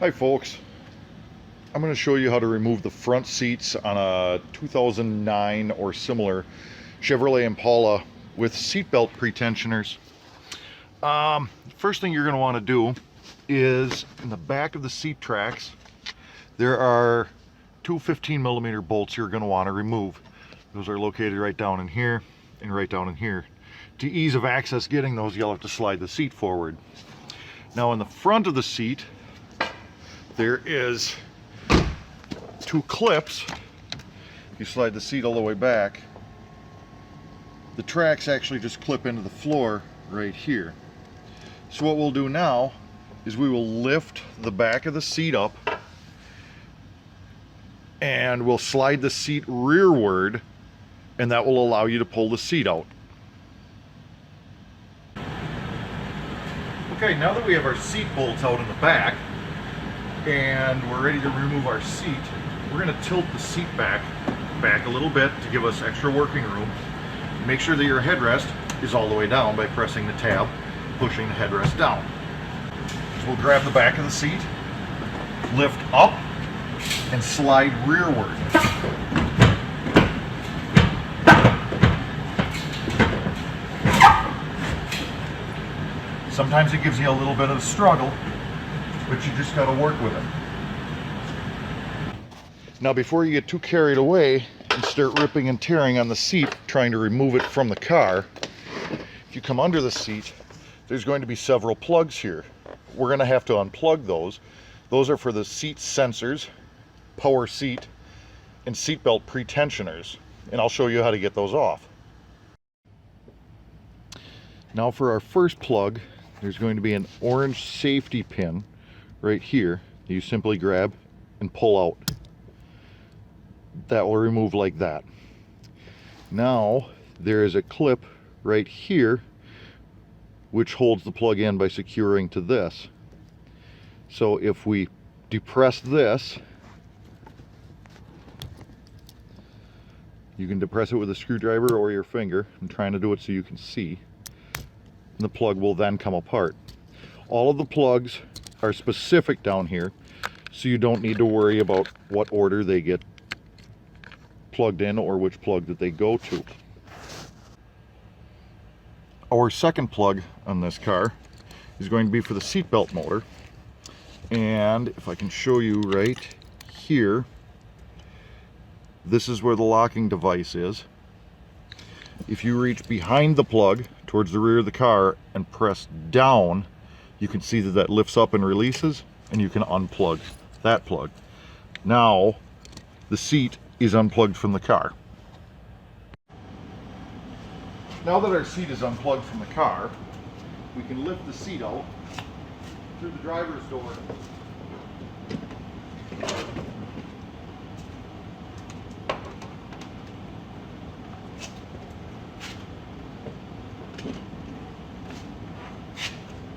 Hi folks, I'm going to show you how to remove the front seats on a 2009 or similar Chevrolet Impala with seatbelt pretensioners. First thing you're going to want to do is in the back of the seat tracks there are two 15mm bolts you're going to want to remove. Those are located right down in here and right down in here. To ease of access getting those, you'll have to slide the seat forward. Now in the front of the seat there is two clips. You slide the seat all the way back. The tracks actually just clip into the floor right here. So what we'll do now is we will lift the back of the seat up and we'll slide the seat rearward, and that will allow you to pull the seat out. Okay, now that we have our seat bolts out in the back and we're ready to remove our seat, we're going to tilt the seat back a little bit to give us extra working room. Make sure that your headrest is all the way down by pressing the tab, pushing the headrest down. So we'll grab the back of the seat, lift up, and slide rearward. Sometimes it gives you a little bit of a struggle, but you just got to work with it. Now before you get too carried away and start ripping and tearing on the seat trying to remove it from the car, if you come under the seat, there's going to be several plugs here. We're going to have to unplug those. Those are for the seat sensors, power seat, and seatbelt pretensioners, and I'll show you how to get those off. Now for our first plug, there's going to be an orange safety pin right here. You simply grab and pull out. That will remove like that. Now there is a clip right here which holds the plug in by securing to this. So if we depress this, you can depress it with a screwdriver or your finger. I'm trying to do it so you can see. And the plug will then come apart. All of the plugs are specific down here, so you don't need to worry about what order they get plugged in or which plug that they go to. Our second plug on this car is going to be for the seatbelt motor, and if I can show you right here, this is where the locking device is. If you reach behind the plug towards the rear of the car and press down, you can see that that lifts up and releases, and you can unplug that plug. Now the seat is unplugged from the car. Now that our seat is unplugged from the car, we can lift the seat out through the driver's door.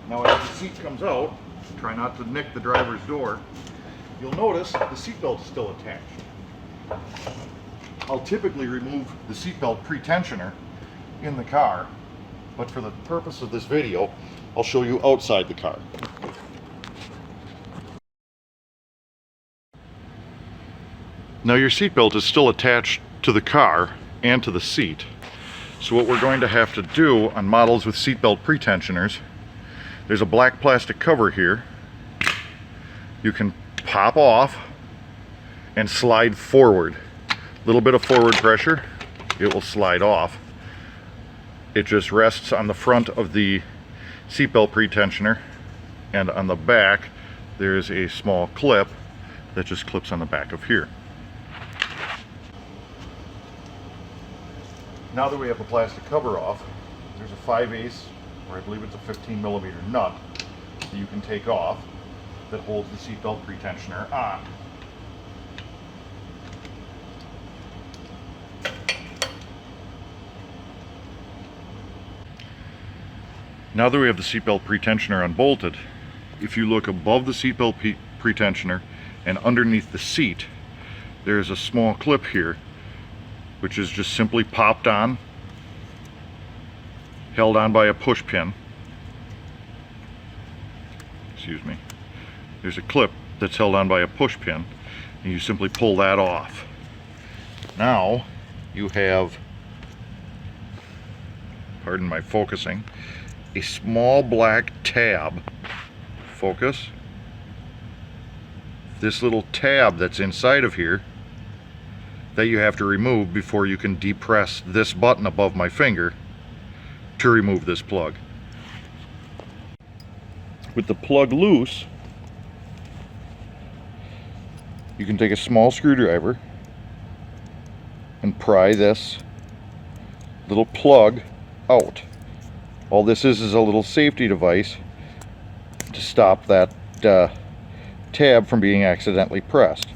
Now as the seat comes out, try not to nick the driver's door, you'll notice the seatbelt is still attached. I'll typically remove the seatbelt pretensioner in the car, but for the purpose of this video, I'll show you outside the car. Now your seatbelt is still attached to the car and to the seat. So what we're going to have to do on models with seatbelt pretensioners, there's a black plastic cover here. You can pop off and slide forward. A little bit of forward pressure, it will slide off. It just rests on the front of the seatbelt pretensioner, and on the back there's a small clip that just clips on the back of here. Now that we have the plastic cover off, there's a 5/8, or I believe it's a 15mm nut that you can take off that holds the seatbelt pretensioner on. Now that we have the seatbelt pretensioner unbolted, if you look above the seatbelt pretensioner and underneath the seat, there's a small clip here which is just simply popped on, held on by a push pin. Excuse me. There's a clip that's held on by a push pin, and you simply pull that off. Now you have, pardon my focusing, a small black tab. Focus. This little tab that's inside of here that you have to remove before you can depress this button above my finger to remove this plug. With the plug loose, you can take a small screwdriver and pry this little plug out. All this is a little safety device to stop that tab from being accidentally pressed.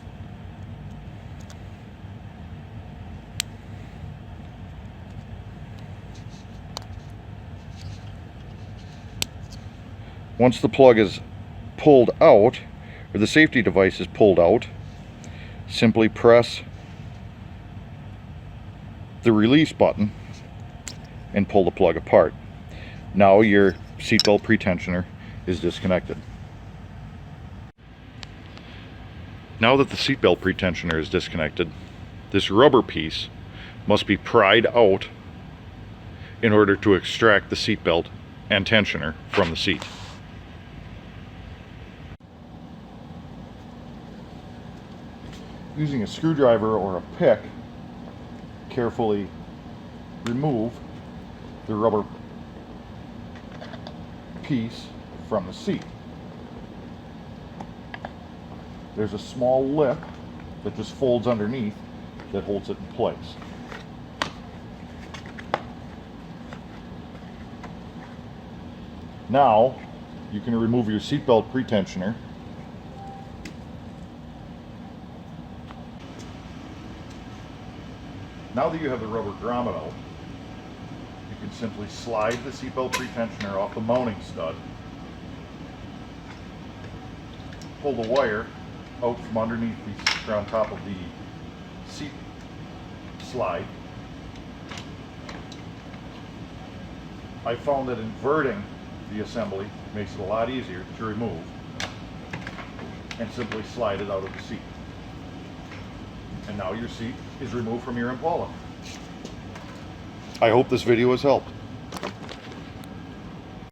Once the plug is pulled out, or the safety device is pulled out, simply press the release button and pull the plug apart. Now your seatbelt pretensioner is disconnected. Now that the seatbelt pretensioner is disconnected, this rubber piece must be pried out in order to extract the seatbelt and tensioner from the seat. Using a screwdriver or a pick, carefully remove the rubber piece from the seat. There's a small lip that just folds underneath that holds it in place. Now you can remove your seatbelt pretensioner. Now that you have the rubber grommet out, you can simply slide the seatbelt pretensioner off the mounting stud, pull the wire out from underneath or on top of the seat slide. I found that inverting the assembly makes it a lot easier to remove, and simply slide it out of the seat. And now your seat is removed from your Impala. I hope this video has helped.